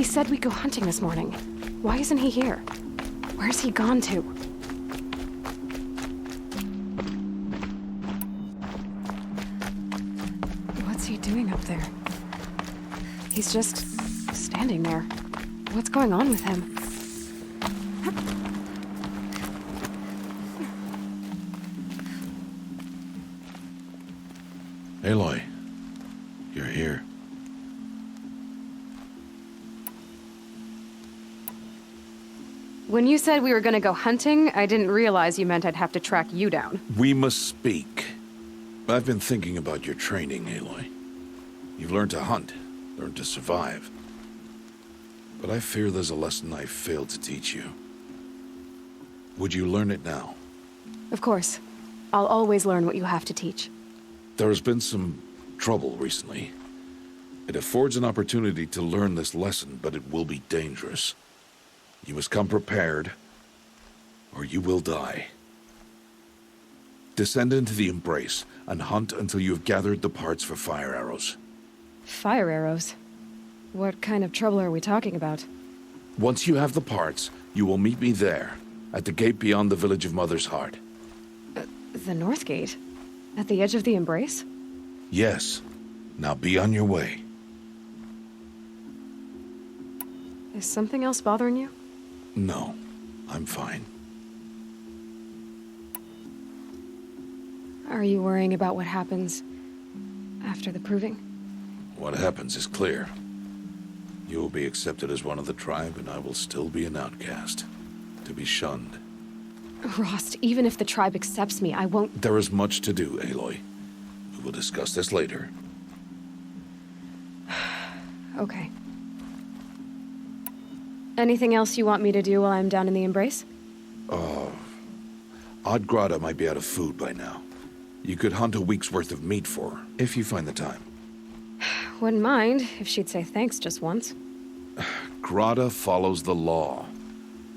He said we'd go hunting this morning. Why isn't he here? Where's he gone to? What's he doing up there? He's just standing there. What's going on with him? Aloy, you're here. When you said we were gonna go hunting, I didn't realize you meant I'd have to track you down. We must speak. I've been thinking about your training, Aloy. You've learned to hunt, learned to survive. But I fear there's a lesson I failed to teach you. Would you learn it now? Of course. I'll always learn what you have to teach. There has been some trouble recently. It affords an opportunity to learn this lesson, but it will be dangerous. You must come prepared, or you will die. Descend into the Embrace and hunt until you have gathered the parts for fire arrows. Fire arrows? What kind of trouble are we talking about? Once you have the parts, you will meet me there, at the gate beyond the village of Mother's Heart. The North Gate? At the edge of the Embrace? Yes. Now be on your way. Is something else bothering you? No, I'm fine. Are you worrying about what happens after the proving? What happens is clear. You will be accepted as one of the tribe, and I will still be an outcast, to be shunned. Rost, even if the tribe accepts me, I won't— There is much to do, Aloy. We will discuss this later. Okay. Anything else you want me to do while I'm down in the Embrace? Odd might be out of food by now. You could hunt a week's worth of meat for her, if you find the time. Wouldn't mind if she'd say thanks just once. Grata follows the law.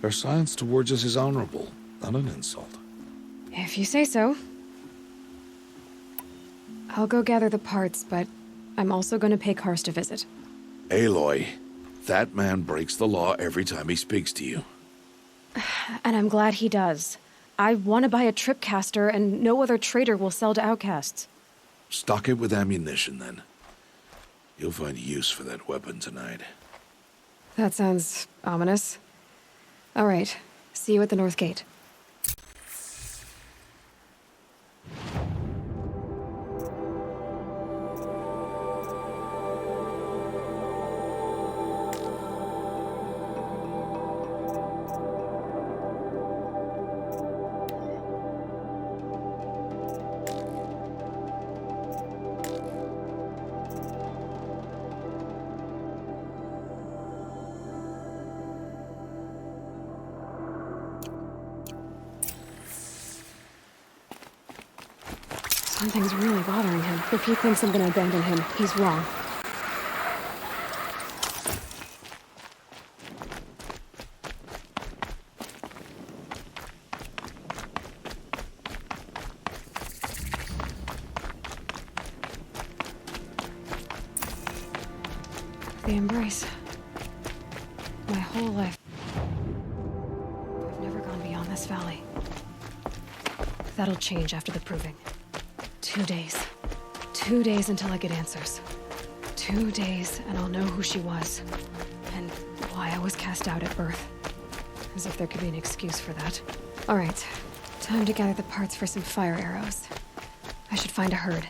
Her silence towards us is honorable, not an insult. If you say so. I'll go gather the parts, but I'm also going to pay Karst a visit. Aloy, that man breaks the law every time he speaks to you. And I'm glad he does. I want to buy a tripcaster, and no other trader will sell to outcasts. Stock it with ammunition, then. You'll find use for that weapon tonight. That sounds ominous. All right. See you at the North Gate. Something's really bothering him. If he thinks I'm gonna abandon him, he's wrong. The Embrace. My whole life. I've never gone beyond this valley. That'll change after the proving. 2 days. 2 days until I get answers. 2 days, and I'll know who she was. And why I was cast out at birth. As if there could be an excuse for that. All right. Time to gather the parts for some fire arrows. I should find a herd.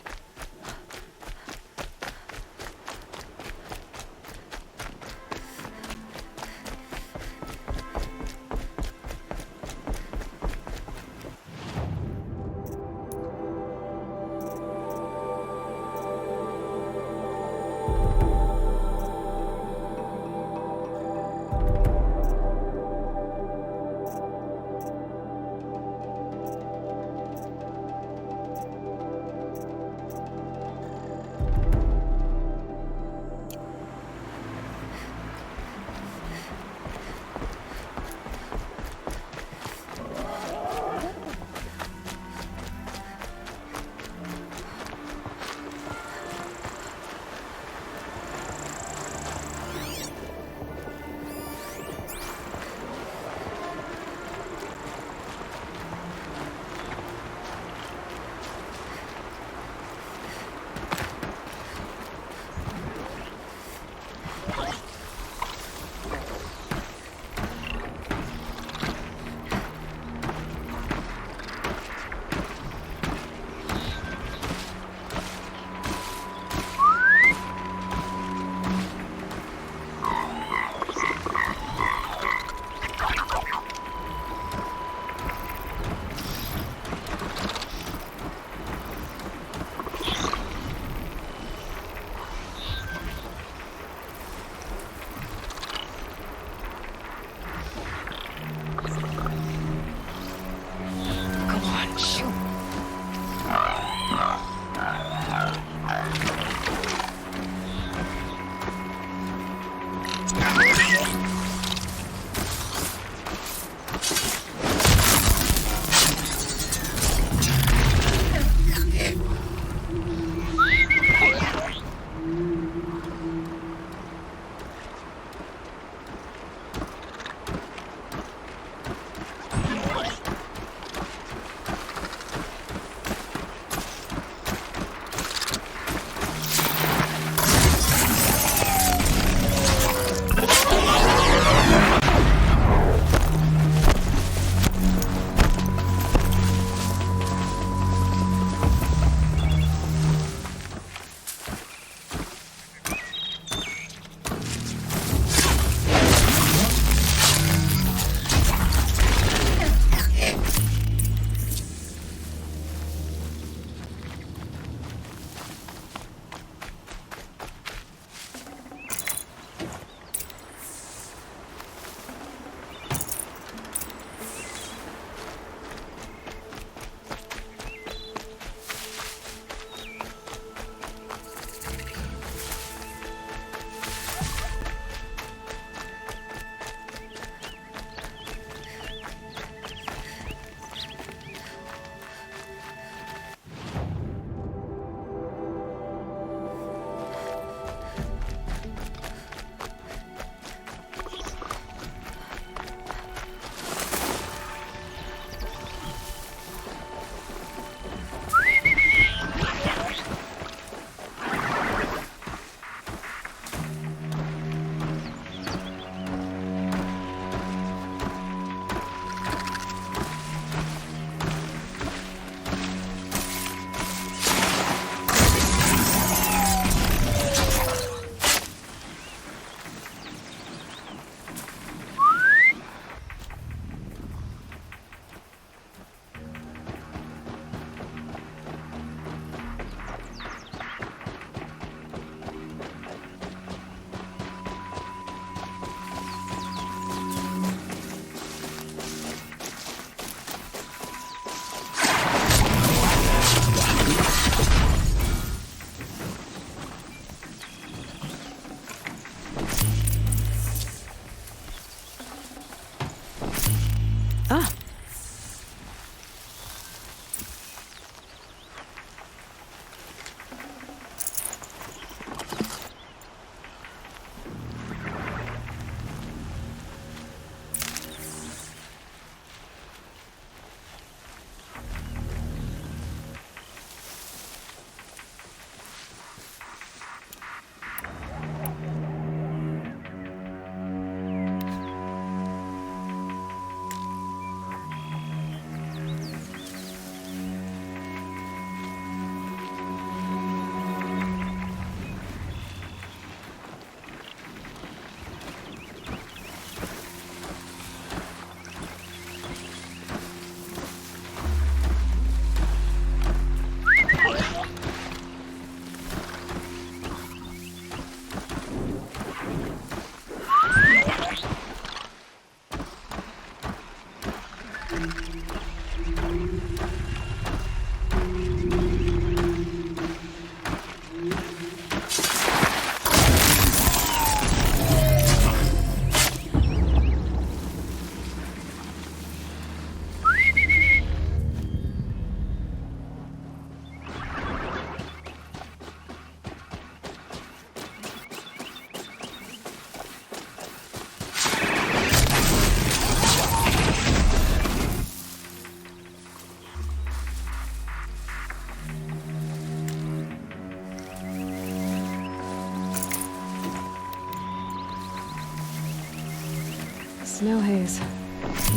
Snow haze.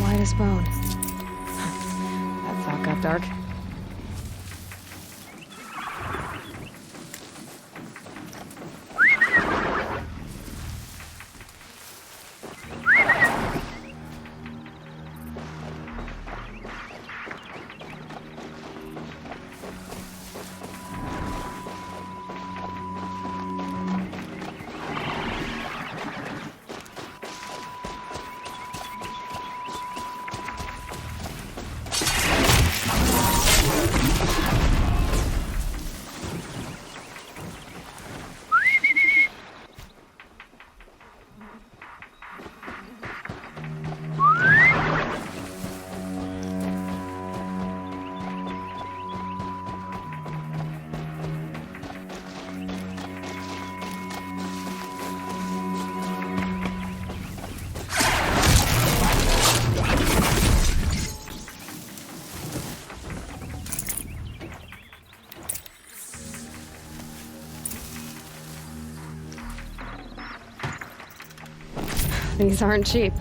White as bone. That thought got dark. These aren't cheap.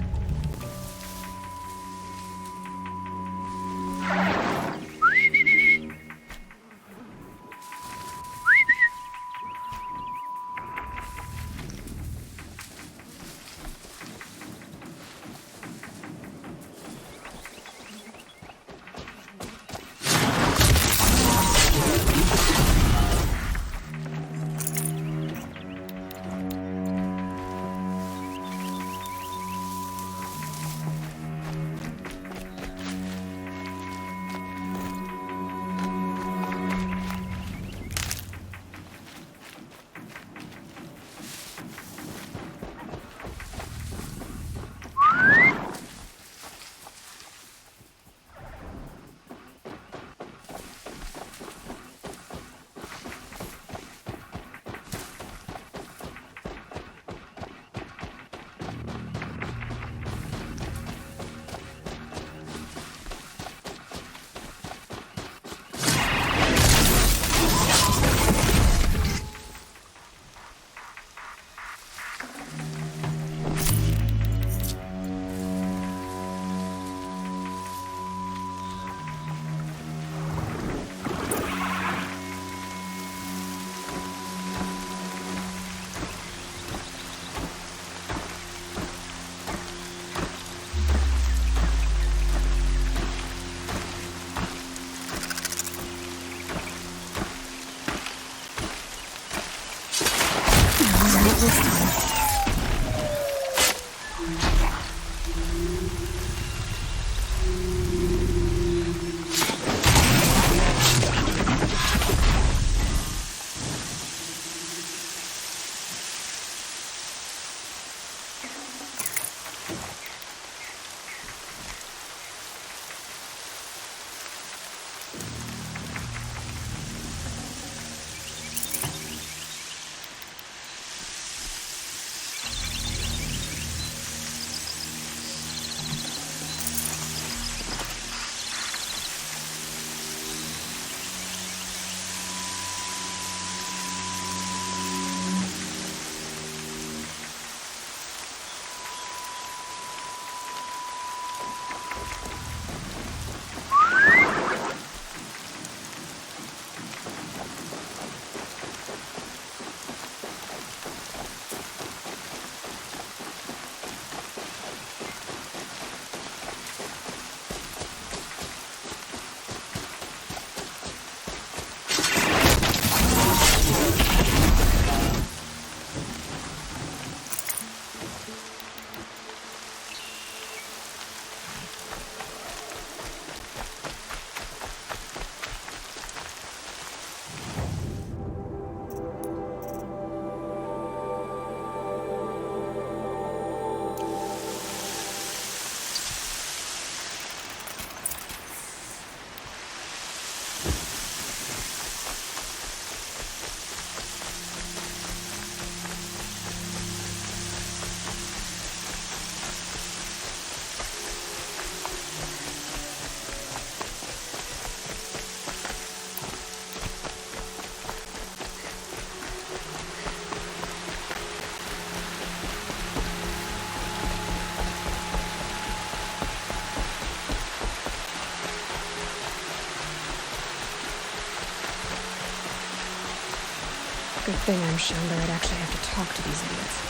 Good thing I'm shown that I'd actually have to talk to these idiots.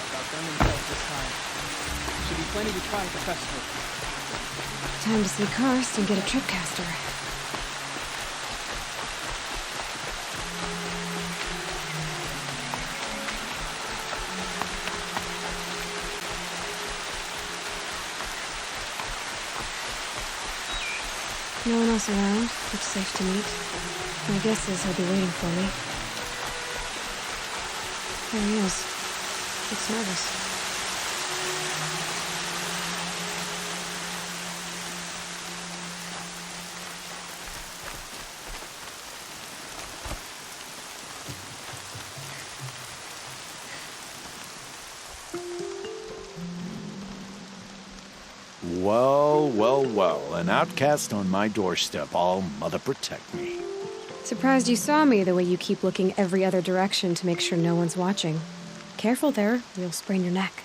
About them themselves this time. Should be plenty to try at the festival. Time to see Karst and get a tripcaster. No one else around. It's safe to meet. My guess is he'll be waiting for me. There he is. Looks nervous. Well, an outcast on my doorstep. All mother protect me. Surprised you saw me the way you keep looking every other direction to make sure no one's watching. Careful there, or you'll sprain your neck.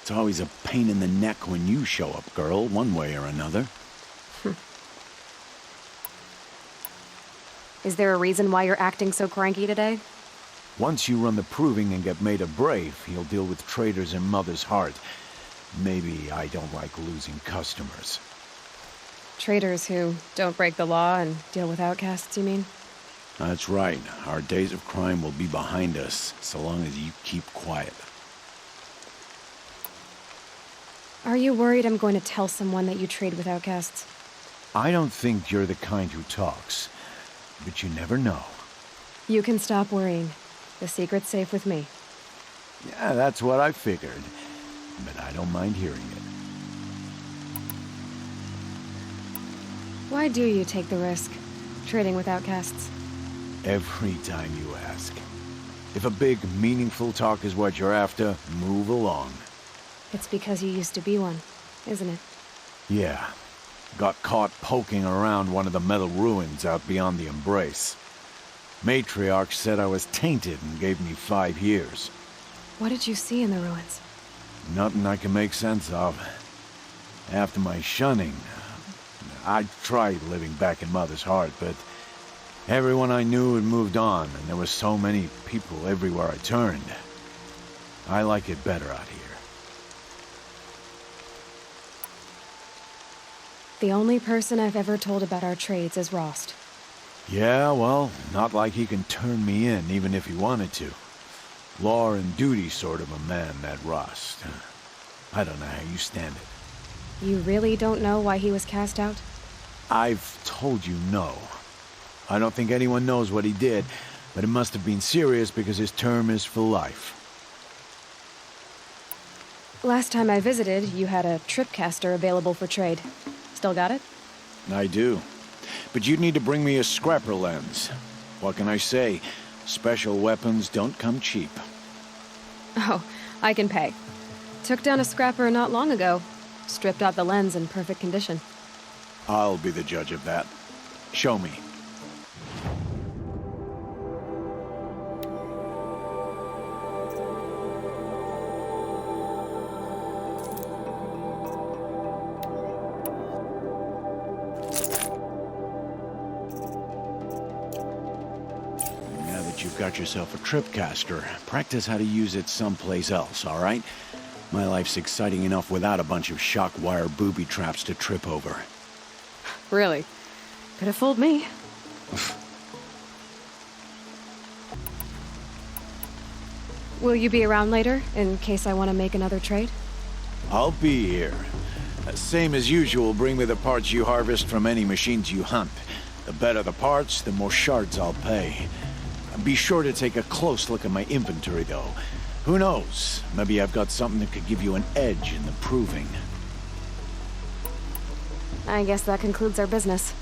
It's always a pain in the neck when you show up, girl, one way or another. Is there a reason why you're acting so cranky today? Once you run the proving and get made a brave, you'll deal with traitors in Mother's heart. Maybe I don't like losing customers. Traitors who don't break the law and deal with outcasts, you mean? That's right. Our days of crime will be behind us, so long as you keep quiet. Are you worried I'm going to tell someone that you trade with outcasts? I don't think you're the kind who talks, but you never know. You can stop worrying. The secret's safe with me. Yeah, that's what I figured, but I don't mind hearing it. Why do you take the risk, trading with outcasts? Every time you ask. If a big, meaningful talk is what you're after, move along. It's because you used to be one, isn't it? Yeah. Got caught poking around one of the metal ruins out beyond the Embrace. Matriarch said I was tainted and gave me 5 years. What did you see in the ruins? Nothing I can make sense of. After my shunning, I tried living back in Mother's heart, but everyone I knew had moved on, and there were so many people everywhere I turned. I like it better out here. The only person I've ever told about our trades is Rost. Yeah, well, not like he can turn me in, even if he wanted to. Law and duty sort of a man, that Rost. I don't know how you stand it. You really don't know why he was cast out? I've told you no. I don't think anyone knows what he did, but it must have been serious because his term is for life. Last time I visited, you had a tripcaster available for trade. Still got it? I do. But you'd need to bring me a scrapper lens. What can I say? Special weapons don't come cheap. Oh, I can pay. Took down a scrapper not long ago. Stripped out the lens in perfect condition. I'll be the judge of that. Show me. Now that you've got yourself a tripcaster, practice how to use it someplace else, all right? My life's exciting enough without a bunch of shock wire booby traps to trip over. Really? Could have fooled me. Will you be around later, in case I want to make another trade? I'll be here. Same as usual, bring me the parts you harvest from any machines you hunt. The better the parts, the more shards I'll pay. Be sure to take a close look at my inventory, though. Who knows? Maybe I've got something that could give you an edge in the proving. I guess that concludes our business.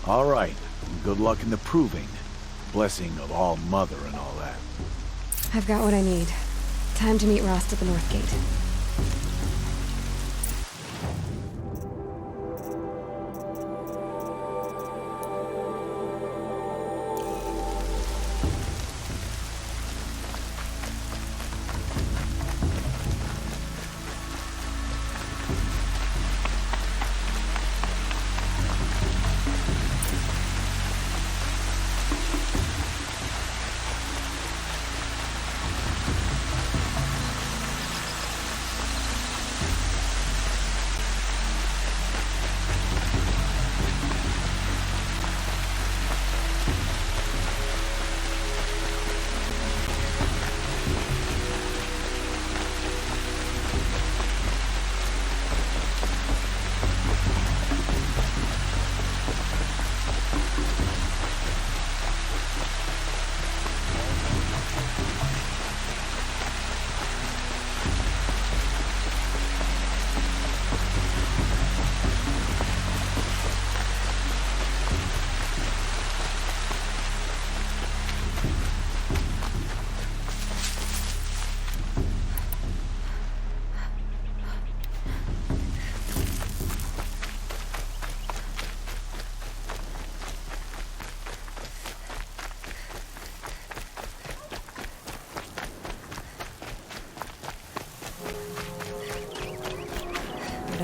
All right. Good luck in the proving. Blessing of All Mother and all that. I've got what I need. Time to meet Rost at the North Gate.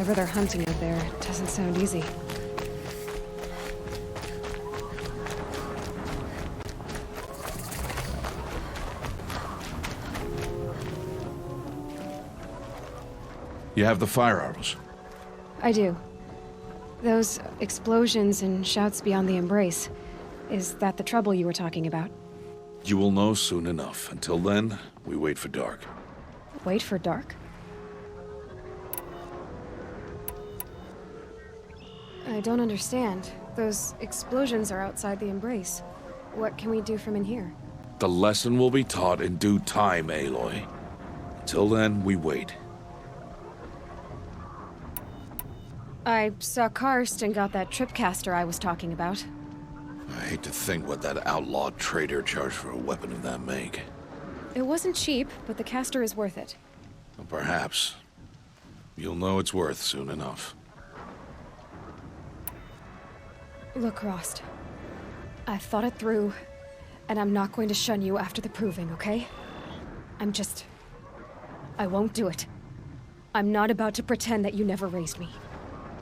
Whatever they're hunting out there doesn't sound easy. You have the fire arrows. I do. Those explosions and shouts beyond the embrace. Is that the trouble you were talking about? You will know soon enough. Until then, we wait for dark. Wait for dark? I don't understand. Those explosions are outside the embrace. What can we do from in here? The lesson will be taught in due time, Aloy. Until then, we wait. I saw Karst and got that tripcaster I was talking about. I hate to think what that outlawed trader charged for a weapon of that make. It wasn't cheap, but the caster is worth it. Well, perhaps. You'll know it's worth soon enough. Look, Rost. I've thought it through, and I'm not going to shun you after the proving, okay? I won't do it. I'm not about to pretend that you never raised me.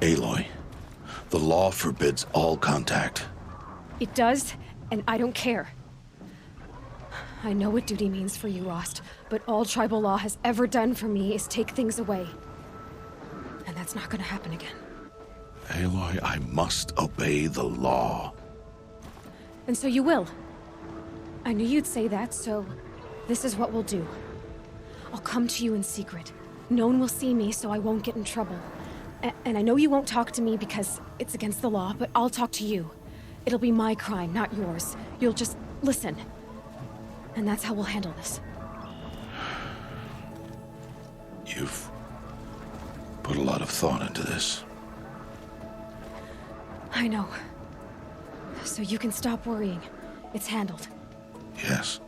Aloy, the law forbids all contact. It does, and I don't care. I know what duty means for you, Rost, but all tribal law has ever done for me is take things away. And that's not gonna happen again. Aloy, I must obey the law. And so you will. I knew you'd say that, so this is what we'll do. I'll come to you in secret. No one will see me, so I won't get in trouble. And I know you won't talk to me because it's against the law, but I'll talk to you. It'll be my crime, not yours. You'll just listen. And that's how we'll handle this. You've put a lot of thought into this. I know. So you can stop worrying. It's handled. Yes.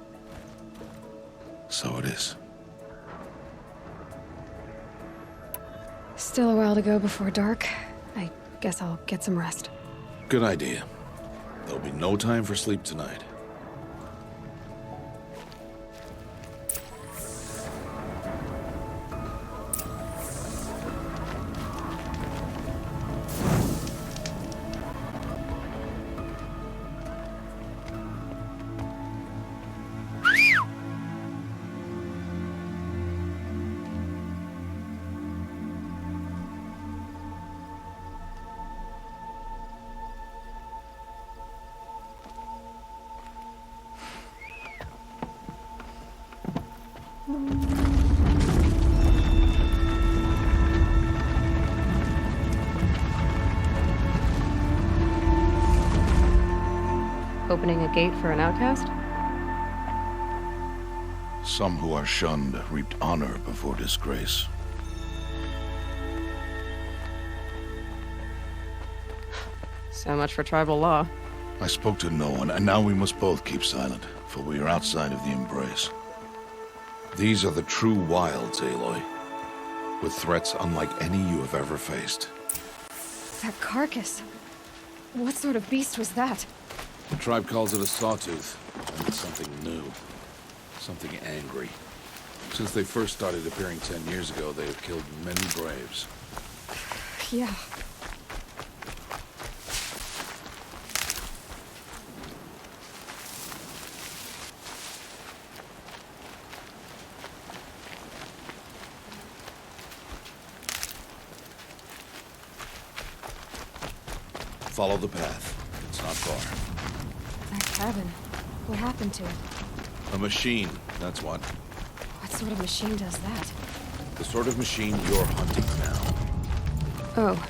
So it is. Still a while to go before dark. I guess I'll get some rest. Good idea. There'll be no time for sleep tonight. Opening a gate for an outcast? Some who are shunned reaped honor before disgrace. So much for tribal law. I spoke to no one, and now we must both keep silent, for we are outside of the embrace. These are the true wilds, Aloy, with threats unlike any you have ever faced. That carcass. What sort of beast was that? The tribe calls it a sawtooth, and it's something new. Something angry. Since they first started appearing 10 years ago, they have killed many braves. Yeah. Follow the path. It's not far. That cabin. What happened to it? A machine, that's what. What sort of machine does that? The sort of machine you're hunting now. Oh.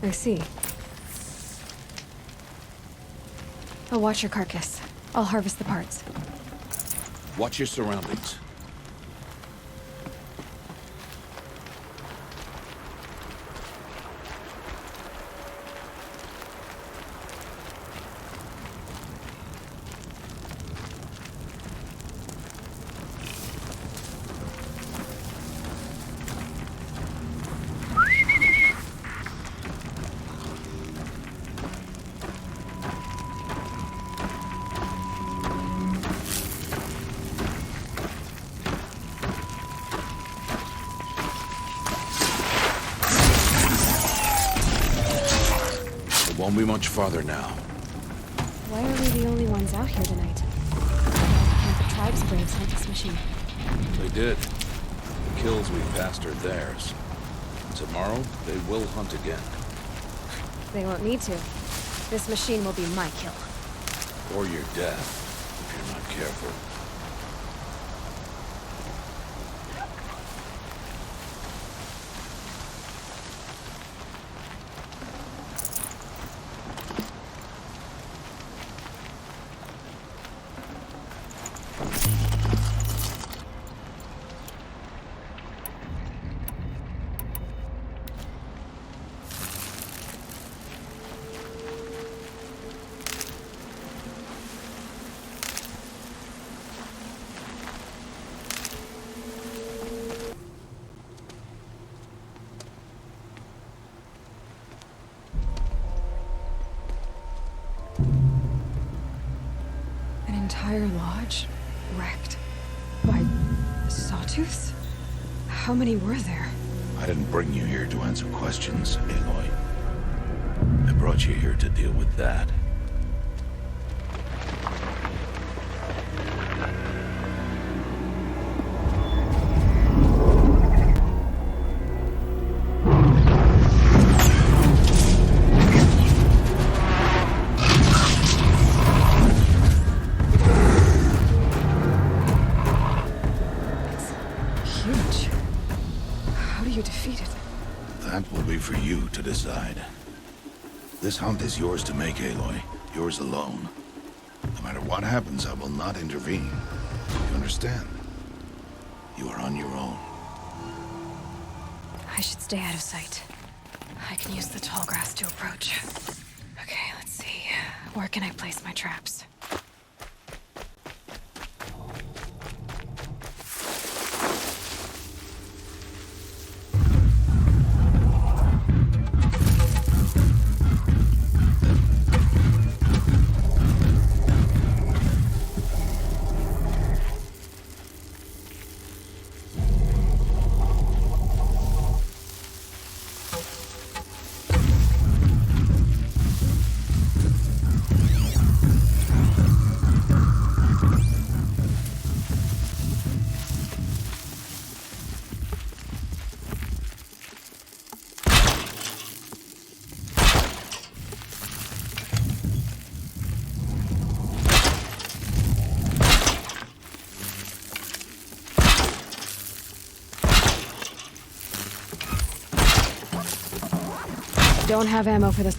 I see. I'll watch your carcass. I'll harvest the parts. Watch your surroundings. Won't be much farther now. Why are we the only ones out here tonight? Can't the tribe's braves hunt this machine? They did. The kills we passed are theirs. Tomorrow, they will hunt again. They won't need to. This machine will be my kill. Or your death, if you're not careful. Entire lodge wrecked by sawtooths? How many were there? I didn't bring you here to answer questions, Aloy. I brought you here to deal with that. Huge. How do you defeat it? That will be for you to decide. This hunt is yours to make, Aloy. Yours alone. No matter what happens, I will not intervene. You understand? You are on your own. I should stay out of sight. I can use the tall grass to approach. Okay, let's see. Where can I place my traps? Don't have ammo for this.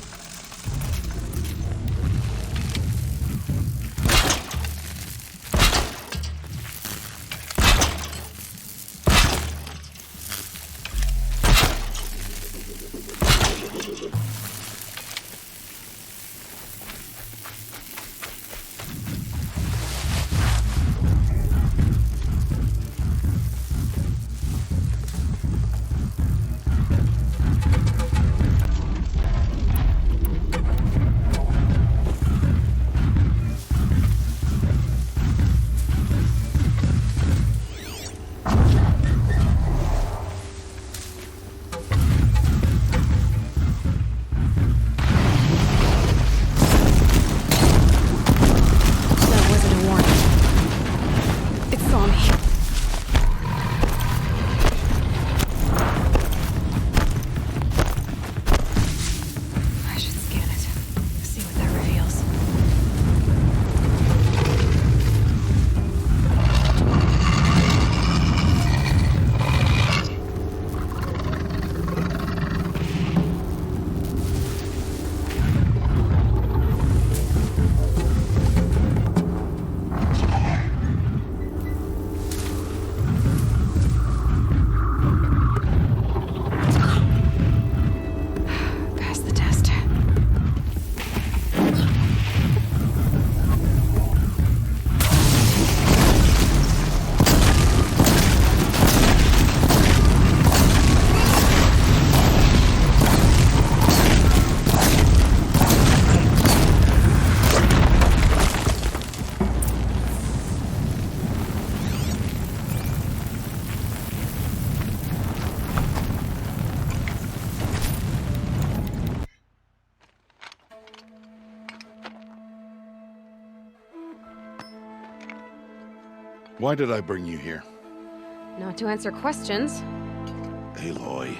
Why did I bring you here? Not to answer questions. Aloy.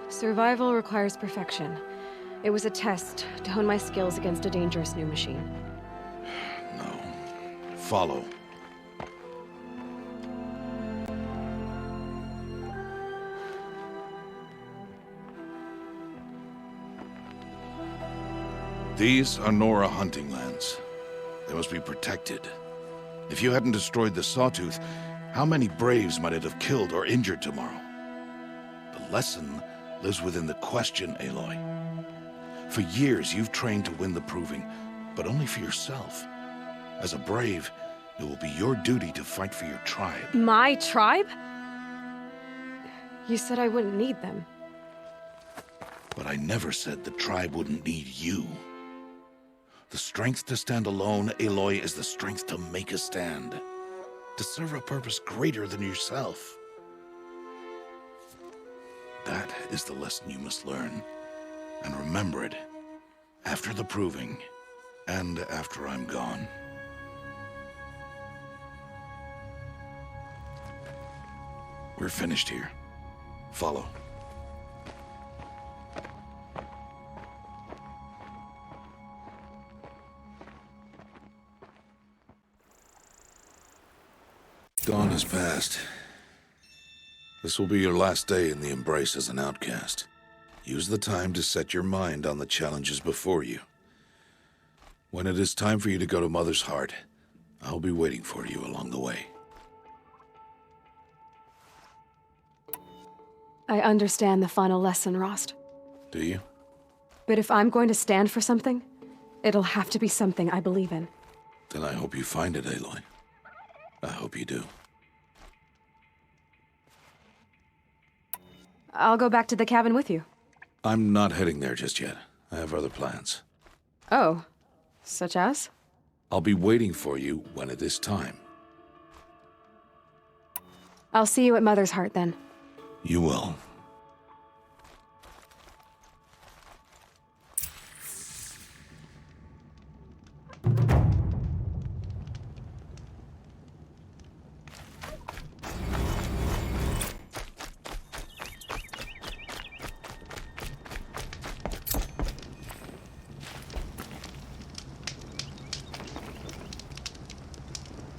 Survival requires perfection. It was a test to hone my skills against a dangerous new machine. No. Follow. These are Nora hunting lands. They must be protected. If you hadn't destroyed the Sawtooth, how many Braves might it have killed or injured tomorrow? The lesson lives within the question, Aloy. For years, you've trained to win the Proving, but only for yourself. As a Brave, it will be your duty to fight for your tribe. My tribe? You said I wouldn't need them. But I never said the tribe wouldn't need you. The strength to stand alone, Aloy, is the strength to make a stand. To serve a purpose greater than yourself. That is the lesson you must learn. And remember it. After the Proving. And after I'm gone. We're finished here. Follow. Dawn has passed. This will be your last day in the Embrace as an outcast. Use the time to set your mind on the challenges before you. When it is time for you to go to Mother's Heart, I'll be waiting for you along the way. I understand the final lesson, Rost. Do you? But if I'm going to stand for something, it'll have to be something I believe in. Then I hope you find it, Aloy. I hope you do. I'll go back to the cabin with you. I'm not heading there just yet. I have other plans. Oh, such as? I'll be waiting for you when it is time. I'll see you at Mother's Heart then. You will.